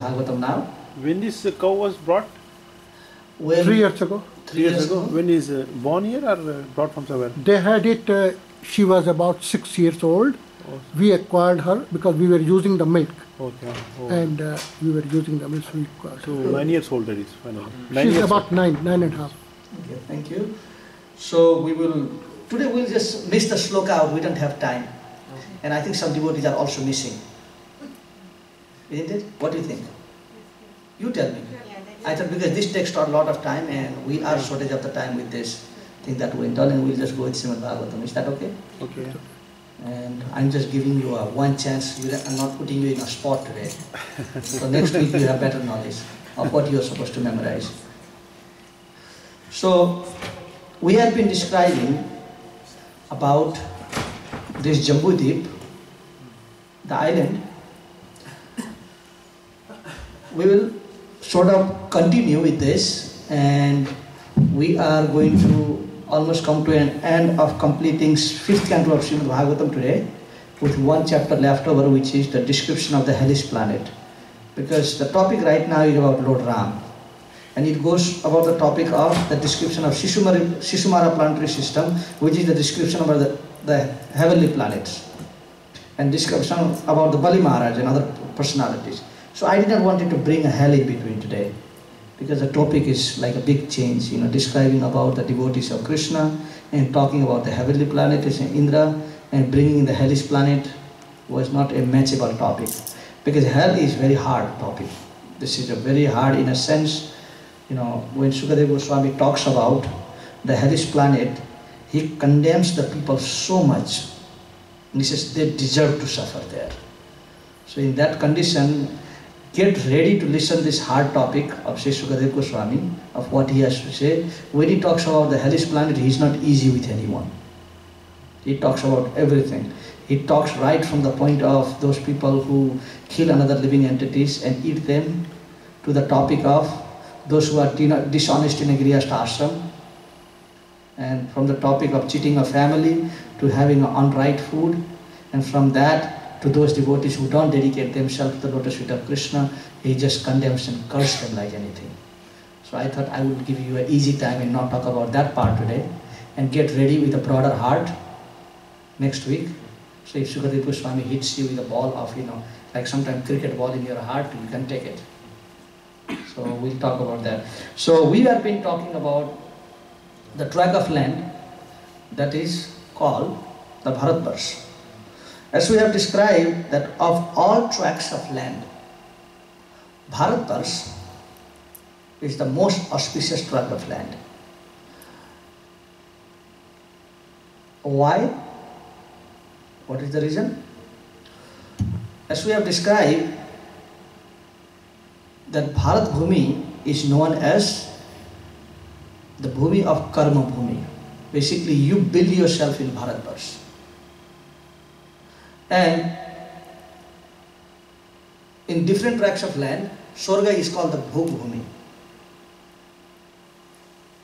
Bhagavatam now. When this cow was brought? When 3 years ago. 3 years ago. When is born here or brought from somewhere? They had it, she was about 6 years old. Oh. We acquired her because we were using the milk. Okay. Oh. And we were using the milk, so we acquired So her. 9 years old that is finally. 9 She's years about old. 9 and a half. Okay, thank you. So today we'll just miss the sloka out, we don't have time. And I think some devotees are also missing. Isn't it? What do you think? You tell me. I thought because this takes a lot of time and we are shortage of the time with this thing that went on, and we'll just go with Srimad Bhagavatam. Is that okay? Okay. And I'm just giving you one chance. I'm not putting you in a spot today. So next week you have better knowledge of what you're supposed to memorize. So we have been describing about this Jambudvip, the island. We will sort of continue with this, and we are going to almost come to an end of completing 5th canto of Srimad Bhagavatam today, with one chapter left over, which is the description of the hellish planet. Because the topic right now is about Lord Ram, and it goes about the topic of the description of Shishumara planetary system, which is the description about the heavenly planets, and description about the Bali Maharaj and other personalities. So I didn't want to bring a hell in between today, because the topic is like a big change, describing about the devotees of Krishna and talking about the heavenly planet is Indra, and bringing the hellish planet was not a matchable topic, because hell is very hard topic. This is a very hard in a sense. When Sukadeva Goswami talks about the hellish planet, he condemns the people so much, and he says they deserve to suffer there. So in that condition, get ready to listen this hard topic of Sri Sukadeva Goswami, of what he has to say. When he talks about the hellish planet, he is not easy with anyone. He talks about everything. He talks right from the point of those people who kill another living entities and eat them, to the topic of those who are dishonest in a Grihastha ashram, and from the topic of cheating a family to having unright food, and from that to those devotees who don't dedicate themselves to the lotus feet of Krishna. He just condemns and curses them like anything. So I thought I would give you an easy time and not talk about that part today, and get ready with a broader heart next week. So if Sukadeva Goswami hits you with a ball of, like sometimes cricket ball in your heart, you can take it. So we'll talk about that. So we have been talking about the tract of land that is called the Bharatvarsh. As we have described, that of all tracts of land, Bharatvarsh is the most auspicious tract of land. Why? What is the reason? As we have described, that Bharat Bhumi is known as the Bhumi of Karma Bhumi. Basically, you build yourself in Bharatvarsh. And in different tracts of land, Swarga is called the Bhog Bhumi.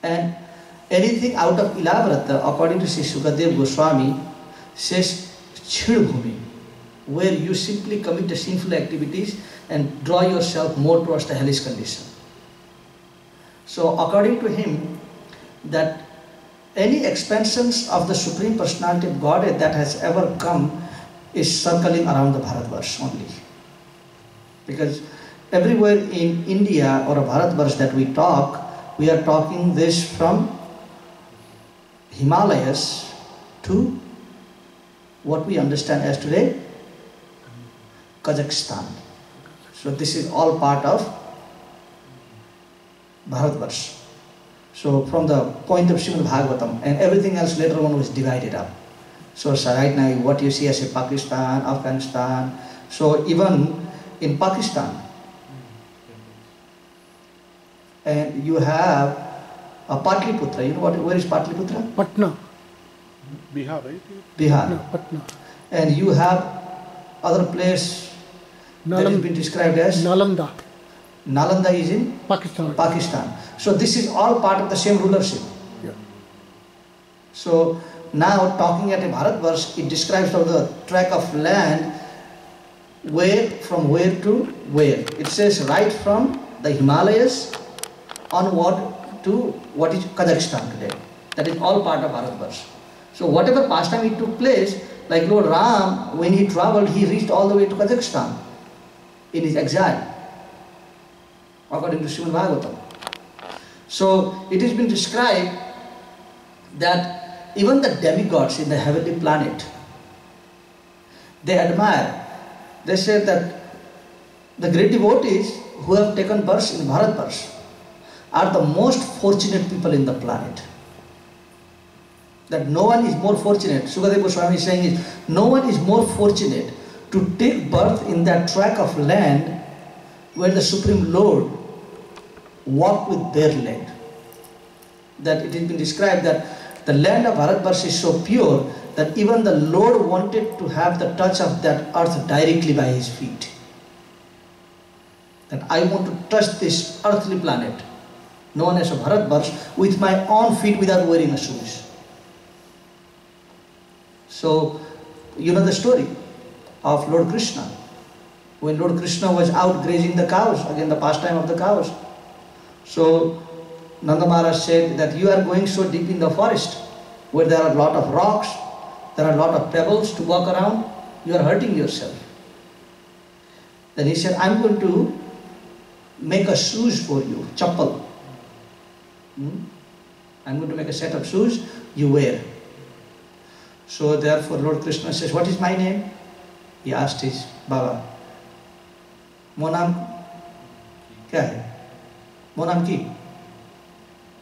And anything out of Ilavrata, according to Sri Sukadeva Goswami, says Chhid Bhumi, where you simply commit the sinful activities and draw yourself more towards the hellish condition. So according to him, that any expansions of the Supreme Personality of Godhead that has ever come is circling around the Bharatvarsh only. Because everywhere in India or a Bharatvarsh that we talk, we are talking this from Himalayas to what we understand as today, Kazakhstan. So this is all part of Bharatvarsh. So from the point of Srimad Bhagavatam, and everything else later on was divided up. So right now what you see as a Pakistan, Afghanistan, so even in Pakistan, and you have a Patliputra. You know where is Patliputra? Patna. Bihar, right? Bihar. No, Patna. And you have other place that has been described as Nalanda. Nalanda is in Pakistan. Pakistan. So this is all part of the same rulership. Yeah. So now talking at a Bharatvarsh, it describes of the tract of land where, from where to where. It says right from the Himalayas onward to what is Kazakhstan today. That is all part of Bharatvarsh. So whatever pastime it took place, like Lord Ram, when he traveled, he reached all the way to Kazakhstan in his exile, according to Srimad Bhagavatam. So it has been described that even the demigods in the heavenly planet, they admire. They say that the great devotees who have taken birth in Bharatvarsh are the most fortunate people in the planet. That no one is more fortunate. Sukadeva Goswami is saying is, no one is more fortunate to take birth in that tract of land where the Supreme Lord walked with their leg. That it has been described that the land of Bharatvarsh is so pure that even the Lord wanted to have the touch of that earth directly by his feet. That I want to touch this earthly planet, known as a Bharatvarsh, with my own feet without wearing a shoes. So, you know the story of Lord Krishna. When Lord Krishna was out grazing the cows, again the pastime of the cows. So, Nanda Maharaj said that you are going so deep in the forest where there are a lot of rocks, there are a lot of pebbles to walk around, you are hurting yourself. Then he said, I'm going to make a shoes for you, chappal. I'm going to make a set of shoes you wear. So therefore Lord Krishna says, what is my name? He asked his Baba. Mo naam kya hai? Mo naam ki?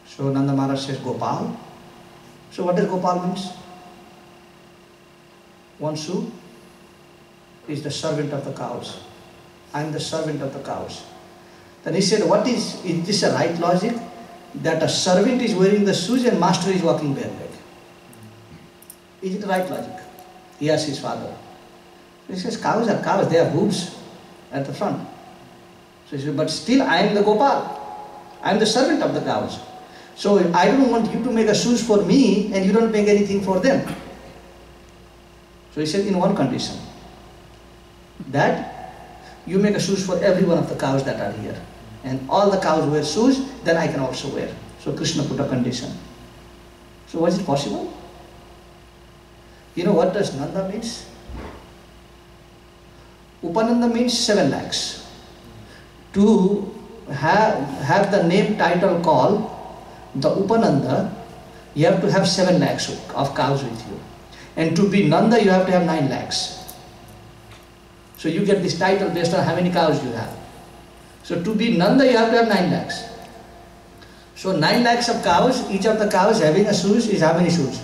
So Nanda Maharaj says, Gopal. So what does Gopal means? One shoe is the servant of the cows. I am the servant of the cows. Then he said, is this a right logic? That a servant is wearing the shoes and master is walking barefoot. Is it right logic? He asked his father. He says, cows are cows, they have hooves at the front. So he said, but still I am the Gopal. I am the servant of the cows. So I don't want you to make a shoes for me and you don't make anything for them. So he said, in one condition, that you make a shoes for every one of the cows that are here. And all the cows wear shoes, then I can also wear. So Krishna put a condition. So was it possible? You know what does Nanda means? Upananda means 7 lakhs. To have the name title called the Upananda, you have to have 7 lakhs of cows with you. And to be Nanda, you have to have 9 lakhs. So you get this title based on how many cows you have. So to be Nanda, you have to have 9 lakhs. So 9 lakhs of cows, each of the cows having a shoes is how many shoes?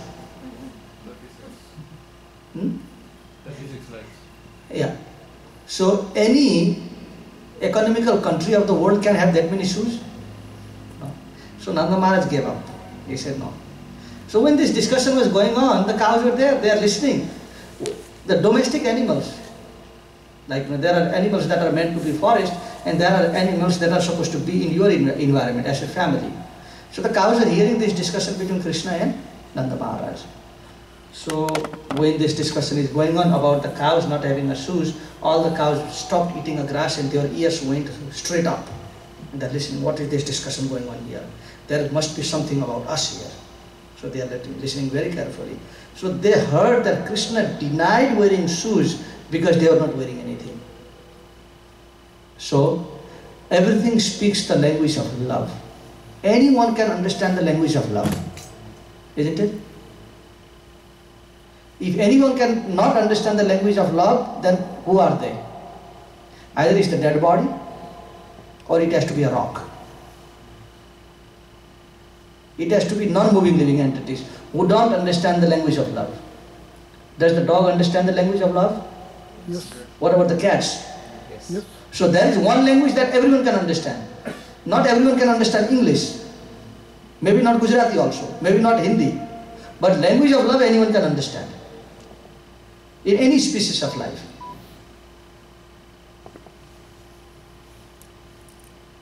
36 lakhs. Yeah. So any economical country of the world can have that many shoes? No. So Nanda Maharaj gave up. He said no. So when this discussion was going on, the cows were there, they are listening. The domestic animals, like there are animals that are meant to be forest, and there are animals that are supposed to be in your environment as a family. So the cows are hearing this discussion between Krishna and Nanda Maharaj. So when this discussion is going on about the cows not having a shoes, all the cows stopped eating a grass and their ears went straight up. And they're listening, what is this discussion going on here? There must be something about us here. So they are listening very carefully. So they heard that Krishna denied wearing shoes because they were not wearing anything. So everything speaks the language of love. Anyone can understand the language of love, isn't it? If anyone can not understand the language of love, then who are they? Either it's the dead body or it has to be a rock. It has to be non-moving living entities who don't understand the language of love. Does the dog understand the language of love? Yes. What about the cats? Yes. So there is one language that everyone can understand. Not everyone can understand English. Maybe not Gujarati also. Maybe not Hindi. But language of love anyone can understand. In any species of life.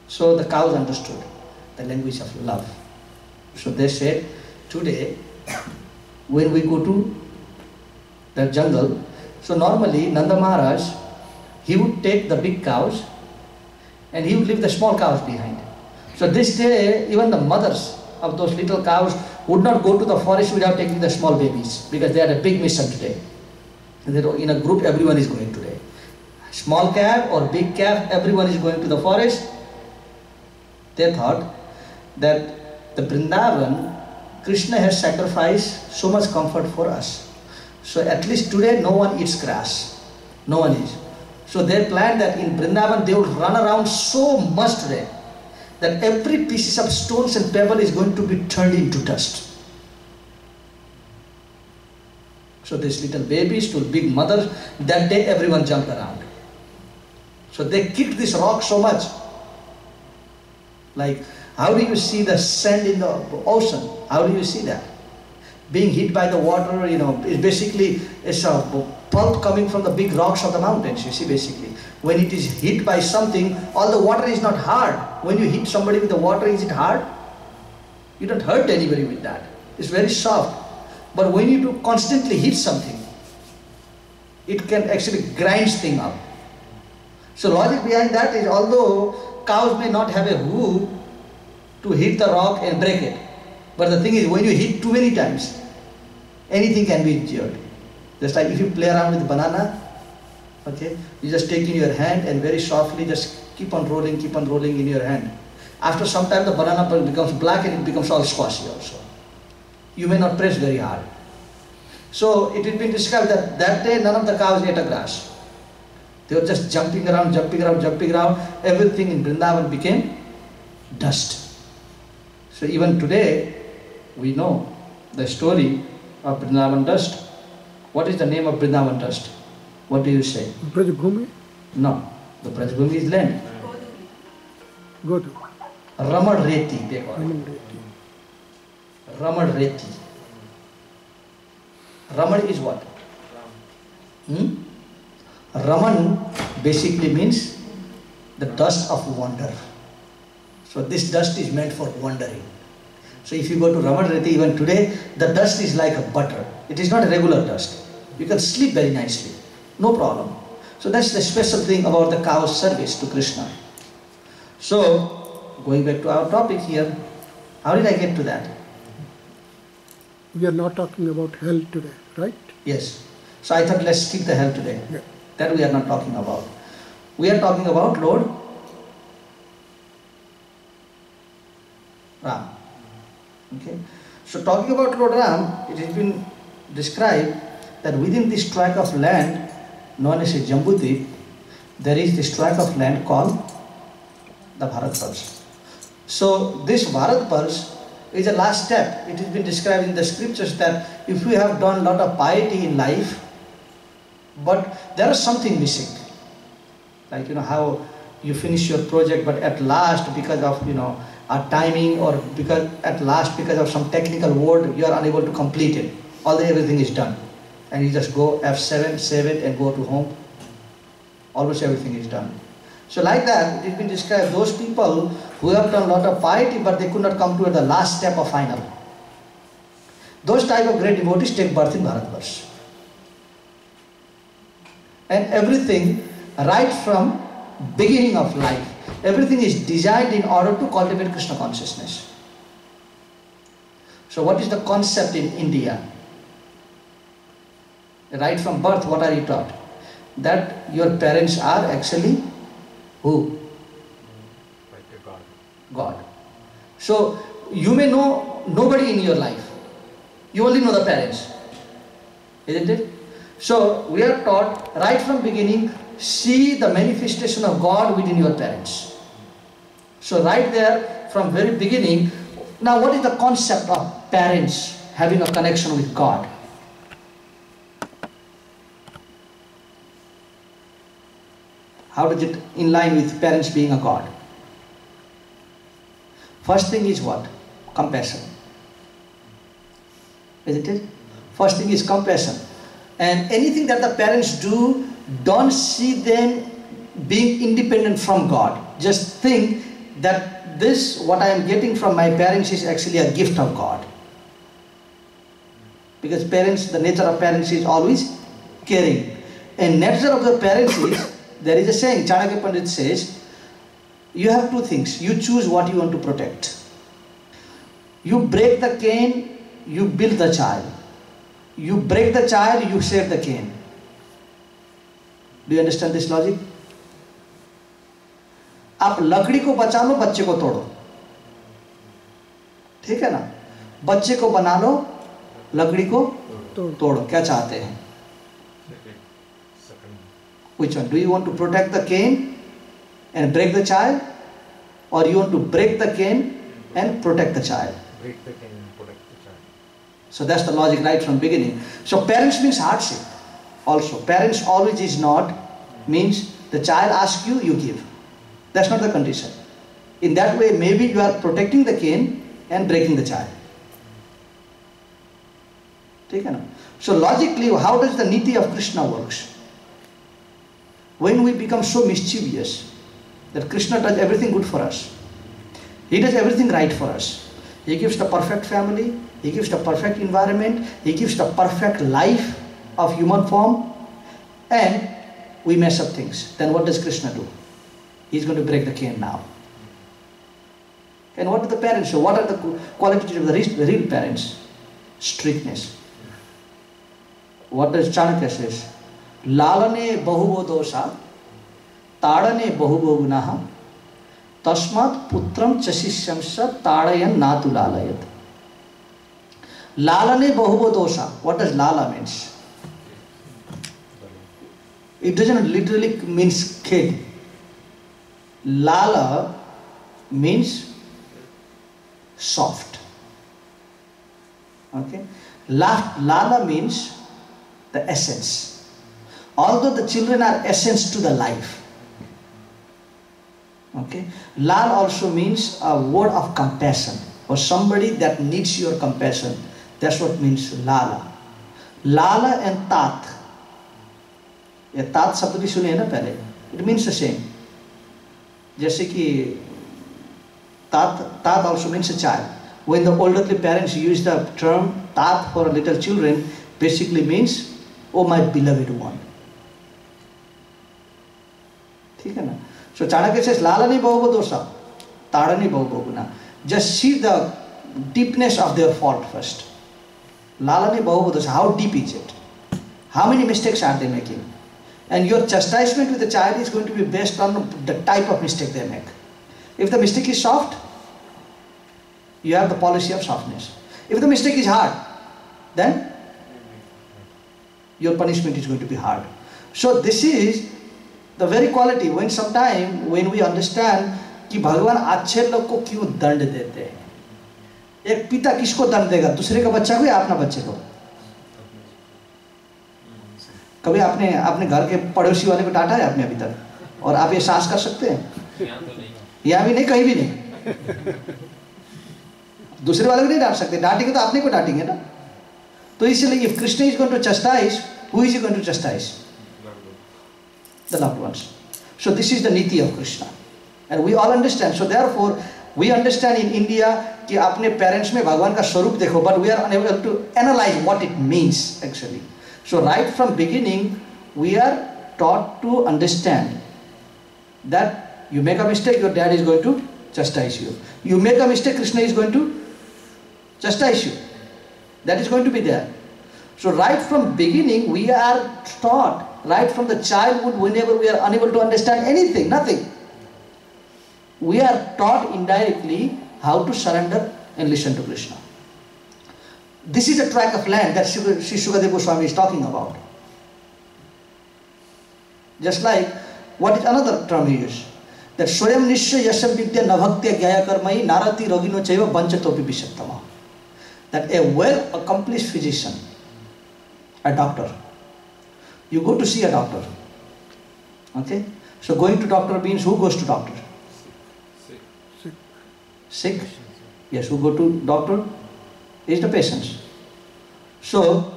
So the cows understood the language of love. So they said, today, when we go to the jungle, so normally Nanda Maharaj he would take the big cows and he would leave the small cows behind. So this day, even the mothers of those little cows would not go to the forest without taking the small babies, because they had a big mission today. And in a group, everyone is going today. Small calf or big calf, everyone is going to the forest. They thought that the Vrindavan, Krishna has sacrificed so much comfort for us. So at least today, no one eats grass. No one is. So they planned that in Vrindavan, they would run around so much today that every piece of stones and pebble is going to be turned into dust. So these little babies to big mothers, that day everyone jumped around. So they kicked this rock so much. Like, how do you see the sand in the ocean? How do you see that? Being hit by the water, it's a pulp coming from the big rocks of the mountains, you see, basically. When it is hit by something, all the water is not hard. When you hit somebody with the water, is it hard? You don't hurt anybody with that. It's very soft. But when you do constantly hit something, it can actually grind things up. So logic behind that is, although cows may not have a hoof to hit the rock and break it, but the thing is, when you hit too many times, anything can be injured. Just like if you play around with banana, okay, you just take in your hand and very softly just keep on rolling in your hand. After some time, the banana becomes black and it becomes all squashy also. You may not press very hard. So it has been described that that day none of the cows ate a grass. They were just jumping around. Everything in Vrindavan became dust. So even today, we know the story of Vrindavan dust. What is the name of Vrindavan dust? What do you say? Brajabhumi? No. The Brajabhumi is land. Godu. Ramad Reti, they call it. Ramad Reti. Ramad is what? Raman basically means the dust of wonder. So this dust is meant for wandering. So if you go to Ramad Reti even today, the dust is like a butter. It is not a regular dust. You can sleep very nicely. No problem. So that's the special thing about the cow's service to Krishna. So, going back to our topic here, how did I get to that? We are not talking about hell today, right? Yes. So I thought let's skip the hell today. Yeah. That we are not talking about. We are talking about Lord Ram. Okay. So talking about Lord Ram, it has been described that within this tract of land known as a Jambudvip, there is this tract of land called the Bharatvarsh. So this Bharatvarsh is the last step. It has been described in the scriptures that if we have done a lot of piety in life, but there is something missing. Like, how you finish your project, but at last because of, a timing or because of some technical word, you are unable to complete it. Everything is done. And you just go F7, save it and go to home. Almost everything is done. So like that, it has been described, those people who have done a lot of piety, but they could not come to the last step of final. Those type of great devotees take birth in Bharatvarsh. And everything, right from beginning of life, everything is designed in order to cultivate Krishna consciousness. So what is the concept in India? Right from birth, what are you taught? That your parents are actually who? Like a God. God. So you may know nobody in your life. You only know the parents. Isn't it? So we are taught right from beginning, see the manifestation of God within your parents. So right there from very beginning, now what is the concept of parents having a connection with God? How does it in line with parents being a God? First thing is what? Compassion. Isn't it? First thing is compassion. And anything that the parents do, don't see them being independent from God. Just think that this, what I am getting from my parents, is actually a gift of God. Because parents, the nature of parents is always caring. And nature of the parents is, there is a saying, Chanakya Pandit says, you have two things. You choose what you want to protect. You break the cane, you build the child. You break the child, you save the cane. Do you understand this logic? आप लकड़ी को बचा लो, बच्चे को तोड़ो, ठीक है ना? बच्चे को बना लो, लकड़ी को तोड़ो. क्या चाहते हैं? Which one? Do you want to protect the cane and break the child, or you want to break the cane and protect the child? Break the cane and protect the child. So that's the logic right from beginning. So parents means hardship. Also, parents always is not means the child asks you, you give. That's not the condition. In that way, maybe you are protecting the cane and breaking the child. ठीक है ना? So logically, how does the niti of Krishna works? When we become so mischievous that Krishna does everything good for us, He does everything right for us. He gives the perfect family, He gives the perfect environment, He gives the perfect life of human form, and we mess up things. Then what does Krishna do? He's going to break the cane now. And what do the parents show? What are the qualities of the real parents? Strictness. What does Chanakya says? Lalane bahuvo dosha, tadane bahuvo gunaha, tasmat putram chasishyamsa tadayan natu lalayat. Lalane bahuvo dosha. What does lala means? It doesn't literally means kid. Lala means soft. Okay? Lala means the essence. Although the children are essence to the life. Okay? Lal also means a word of compassion, or somebody that needs your compassion. That's what means lala. Lala and tat. ये तात शब्द भी सुने हैं ना पहले. It means the same. जैसे कि tat also means a child. When the elderly parents use the term tat for little children, basically means, oh my beloved one. ठीक है ना? So Chanakya says, Lalani bahuvo dosa, tadani bahuvo guna. Just see the deepness of their fault first. Lalani bahuvo dosa, how deep is it? How many mistakes are they making? And your chastisement with the child is going to be based on the type of mistake they make. If the mistake is soft, you have the policy of softness. If the mistake is hard, then your punishment is going to be hard. So this is the very quality when sometime when we understand कि भगवान अच्छे लोग को क्यों दंड देते हैं. एक पिता किसको दंड देगा? दूसरे का बच्चा को या अपना बच्चे को? कभी आपने अपने घर के पड़ोसी वाले को डांटा है आपने अभी तक? और आप ये साहस कर सकते हैं? यहाँ भी नहीं, कहीं भी नहीं. दूसरे वाले को नहीं डांट सकते. डांटेंगे तो आपने को डांटेंगे ना. तो इसलिए if Krishna is going to chastise, who is he going to chastise? The loved ones. So this is the niti of Krishna, and we all understand. So therefore we understand in India कि अपने parents में भगवान का स्वरूप देखो, but we are unable to analyze what it means actually. So right from beginning we are taught to understand that you make a mistake, your dad is going to chastise you. You make a mistake, Krishna is going to chastise you. That is going to be there. So right from beginning we are taught, right from the childhood, whenever we are unable to understand anything, nothing, we are taught indirectly how to surrender and listen to Krishna. This is a tract of land that Sri Sukadeva Goswami is talking about. Just like, what is another term he used? That Swayam Nishya Yasam Vidya Nabhaktya Gyaya Karmai Narati Rogino Chaiva Banchatopi Vishattama. That a well-accomplished physician, a doctor, you go to see a doctor. Okay? So going to doctor means who goes to doctor? Sick? Yes, who go to doctor is the patients. So,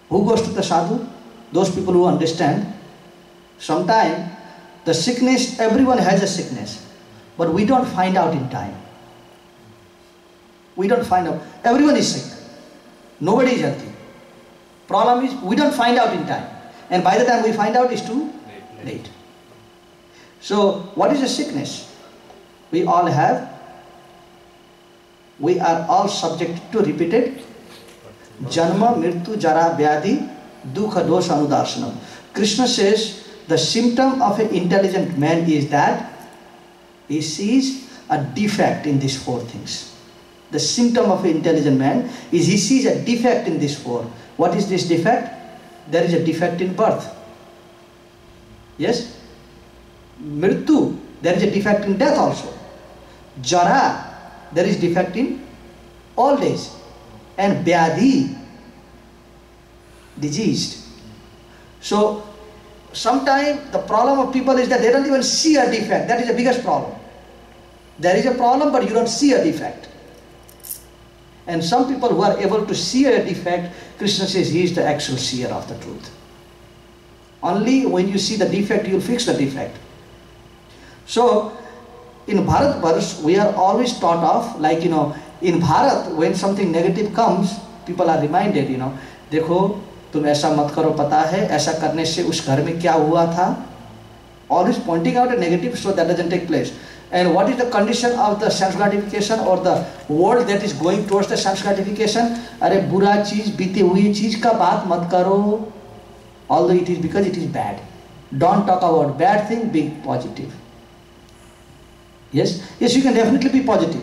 who goes to the sadhu? Those people who understand. Sometimes the sickness, everyone has a sickness, but we don't find out in time. We don't find out. Everyone is sick. Nobody is healthy. Problem is we don't find out in time. And by the time we find out, it's too late. So what is a sickness? We all have. We are all subject to repeated janma, mrityu, jara, vyadhi, dukha, dosha, anudarshanam. Krishna says the symptom of an intelligent man is that he sees a defect in these four things. The symptom of an intelligent man is he sees a defect in these four. What is this defect? There is a defect in birth. Yes? Mrityu, there is a defect in death also. Jara, there is defect in old age. And vyadhi, diseased. So, sometimes the problem of people is that they don't even see a defect. That is the biggest problem. There is a problem, but you don't see a defect. And some people who are able to see a defect, Krishna says he is the actual seer of the truth. Only when you see the defect, you will fix the defect. So, in Bharatvarsh, we are always taught of, like, in Bharat, when something negative comes, people are reminded, देखो, तुम ऐसा मत करो, पता है, ऐसा करने से उस घर में क्या हुआ था. Always pointing out a negative so that doesn't take place. And what is the condition of the sense gratification or the world that is going towards the sense gratification? अरे बुरा चीज, बीते हुई चीज का बात मत करो. Although it is because it is bad. Don't talk about bad thing, be positive. Yes, you can definitely be positive.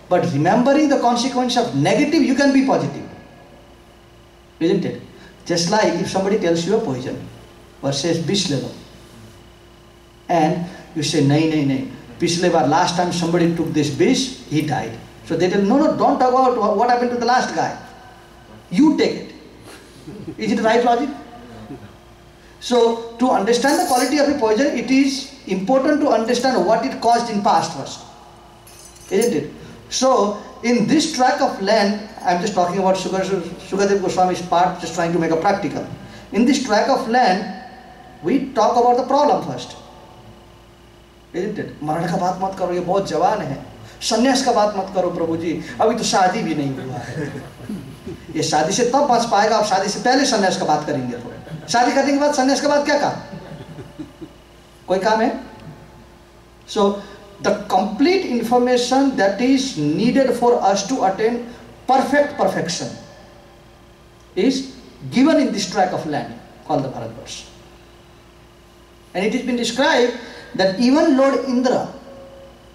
But remembering the consequence of negative, you can be positive. Isn't it? Just like if somebody tells you a poison or says bish le lo, and you say nahi, पिछले बार last time somebody took this bish, he died. So they tell, no, don't talk about what happened to the last guy. You take it. Is it right logic? So to understand the quality of a poison, it is important to understand what it caused in past first. Isn't it? So in this tract of land, I am just talking about Shukadev Goswami's part, just trying to make a practical. In this tract of land, we talk about the problem first. Isn't it? मरण का बात मत करो, ये बहुत जवान है. संन्यास का बात मत करो प्रभु जी, अभी तो शादी भी नहीं हुआ है. ये शादी से तब बच पाएगा, आप शादी से पहले संन्यास का बात करेंगे. तो शादी करने के बाद संन्यास के बाद क्या काम? कोई काम है? So the complete information that is needed for us to attain perfection is given in this tract of land called the Bharatvarsh. And it has been described that even Lord Indra,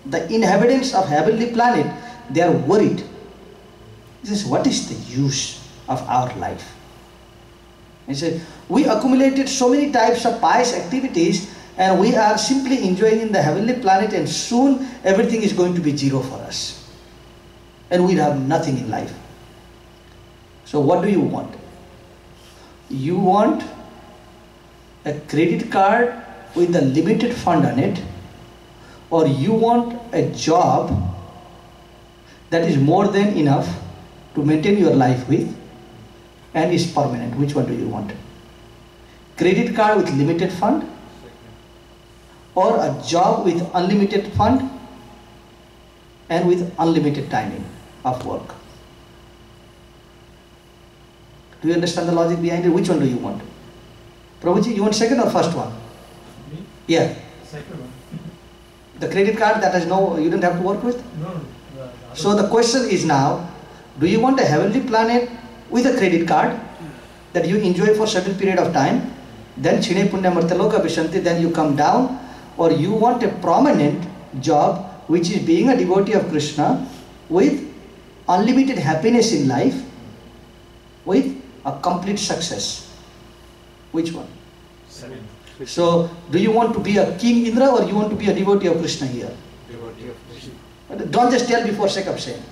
the inhabitants of heavenly planet, they are worried. He says, what is the use of our life? He says, we accumulated so many types of pious activities and we are simply enjoying in the heavenly planet, and soon everything is going to be zero for us. And we have nothing in life. So what do you want? You want a credit card with a limited fund on it, or you want a job that is more than enough to maintain your life with and is permanent? Which one do you want? Credit card with limited fund, or a job with unlimited fund and with unlimited timing of work? Do you understand the logic behind it? Which one do you want? Prabhuji, you want second or first one? Me? Yeah. Second one. The credit card that has you don't have to work with? No. So the question is now, do you want a heavenly planet with a credit card that you enjoy for a certain period of time, then Chine Punya Martaloka Vishanti, then you come down, or you want a prominent job which is being a devotee of Krishna with unlimited happiness in life, with a complete success? Which one? Second. So, do you want to be a King Indra or you want to be a devotee of Krishna here? Devotee of Krishna. Don't just tell before sake of saying.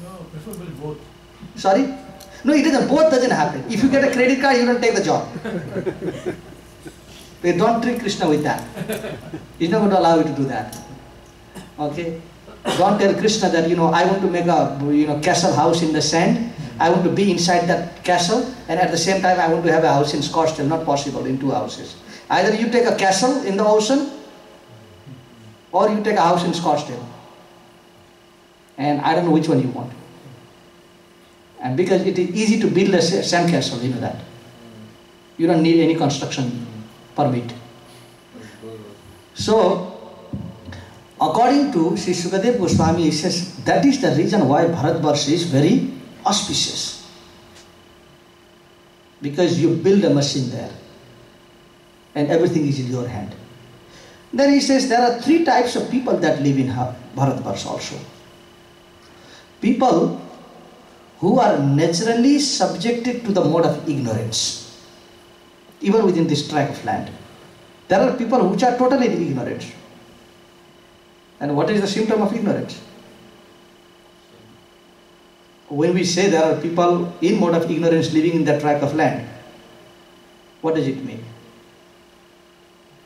No, preferably both. Sorry? No, it doesn't. Both doesn't happen. If you get a credit card, you don't take the job. They don't treat Krishna with that. He's not going to allow you to do that. Okay? Don't tell Krishna that, I want to make a, castle house in the sand. I want to be inside that castle, and at the same time I want to have a house in Scottsdale. Not possible in two houses. Either you take a castle in the ocean, or you take a house in Scottsdale. And I don't know which one you want. And because it is easy to build a sand castle, you know that. You don't need any construction permit. So, according to Sri Sukadev Goswami, he says that is the reason why Bharatvarsh is very auspicious. Because you build a machine there and everything is in your hand. Then he says there are three types of people that live in Bharatvarsh also. People who are naturally subjected to the mode of ignorance, even within this tract of land. There are people which are totally ignorant. And what is the symptom of ignorance? When we say there are people in mode of ignorance living in that tract of land, what does it mean?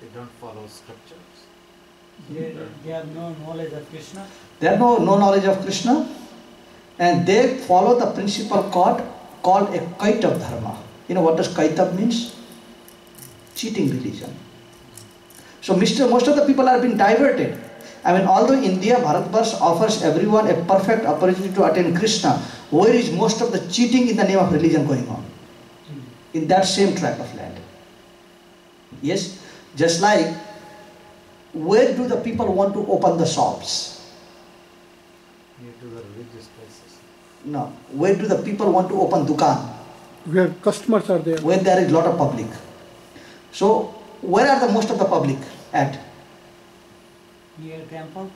They don't follow scriptures. They have no knowledge of Krishna. They have no knowledge of Krishna, and they follow the principle called a Kaitab Dharma. You know what does Kaitab means? Cheating religion. So most of the people are being diverted. I mean, although India, Bharatvarsh offers everyone a perfect opportunity to attain Krishna, where is most of the cheating in the name of religion going on? In that same tract of land. Yes, just like, where do the people want to open the shops? Near to the religious places. No. Where do the people want to open dukan? Where customers are there. Where there is lot of public. So, where are the most of the public at? Near temple.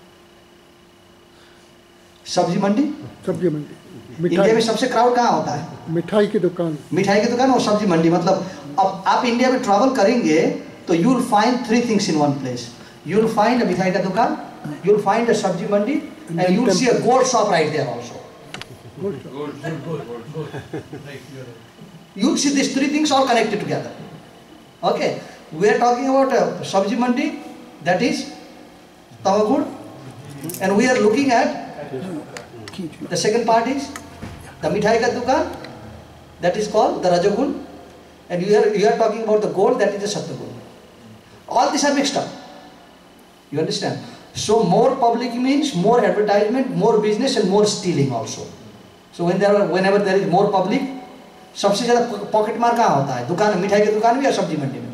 सब्जी मंडी? सब्जी मंडी, India में मिठाई, सबसे crowd कहाँ होता है? मिठाई की दुकान. मिठाई की दुकान और सब्जी मंडी. मतलब अब आप इंडिया में ट्रैवल करेंगे तो you will find three things in one place. You will find a मिठाई का दुकान, you will find a सब्जी मंडी, and you will see a gold shop right there also. Good. Right, you're right. You will see these three things all connected together. Okay, we are talking about a sabji mandi, that is Tamagur, and we are looking at the second part is the mithai ka dukan, that is called the Rajagun, and you are talking about the gold, that is the Satyagun. All these are mixed up. You understand? So more public means more advertisement, more business, and more stealing also. So whenever there is more public, सबसे ज़्यादा pocket मार कहाँ होता है? दुकान, मिठाई की दुकान में या सब्जी मंडी में?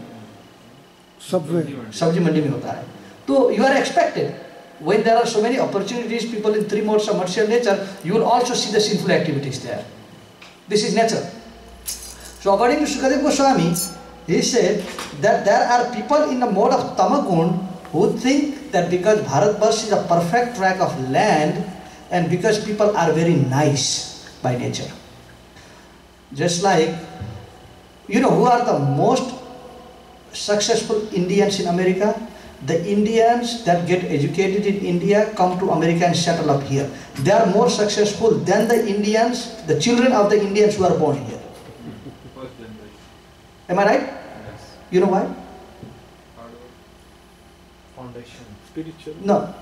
सब्जी मंडी में होता है. तो you are expected when there are so many opportunities, people in three modes of material nature, you will also see the sinful activities there. This is nature. So according to Sukadev Goswami, he said that there are people in the mode of Tamagun who think that because Bharatvarsh is a perfect tract of land and because people are very nice by nature. Just like, you know who are the most successful Indians in America? The Indians that get educated in India come to America and settle up here. They are more successful than the Indians, the children of the Indians who are born here. Am I right? Yes. You know why? Foundation. Spiritual. No.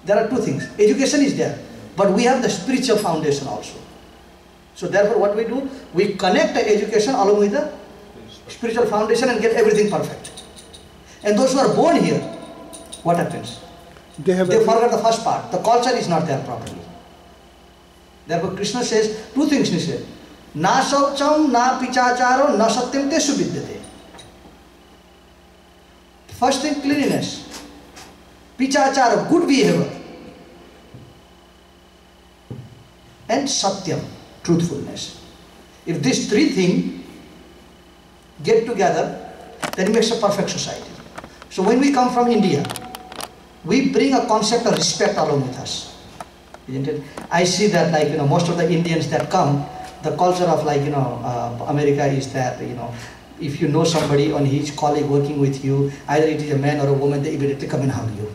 There are two things. Education is there, but we have the spiritual foundation also. So therefore what we do, we connect the education along with the spiritual foundation and get everything perfect. And those who are born here, what happens? They forget the first part. The culture is not there properly. Therefore Krishna says two things he said. Na saucham, na pichacharo, na satyam te suvidyate. First thing, cleanliness. Pichacharo, good behavior. And satyam, truthfulness. If these three things get together, then it makes a perfect society. So when we come from India, we bring a concept of respect along with us. Isn't it? I see that, like, most of the Indians that come, the culture of, like, America is that, if you know somebody or his colleague working with you, either it is a man or a woman, they immediately come and hug you.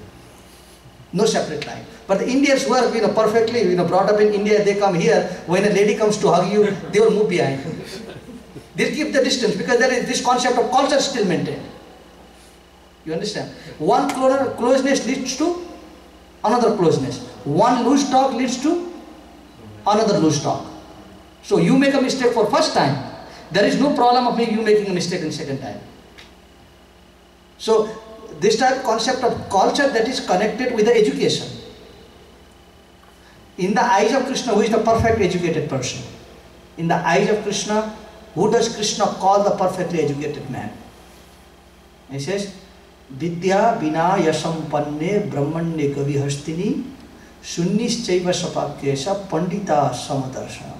No separate line. But the Indians who are perfectly brought up in India, they come here, when a lady comes to hug you, they will move behind. They'll keep the distance because there is this concept of culture still maintained. You understand? One closeness leads to another closeness. One loose talk leads to another loose talk. So you make a mistake for first time, there is no problem of you making a mistake in second time. So this type of concept of culture that is connected with the education. In the eyes of Krishna, who is the perfect educated person? In the eyes of Krishna, who does Krishna call the perfectly educated man? He says, Vidya vinaya sampanne brahmanye kavihastini sunnischaiva sapakyesa pandita samadarsana.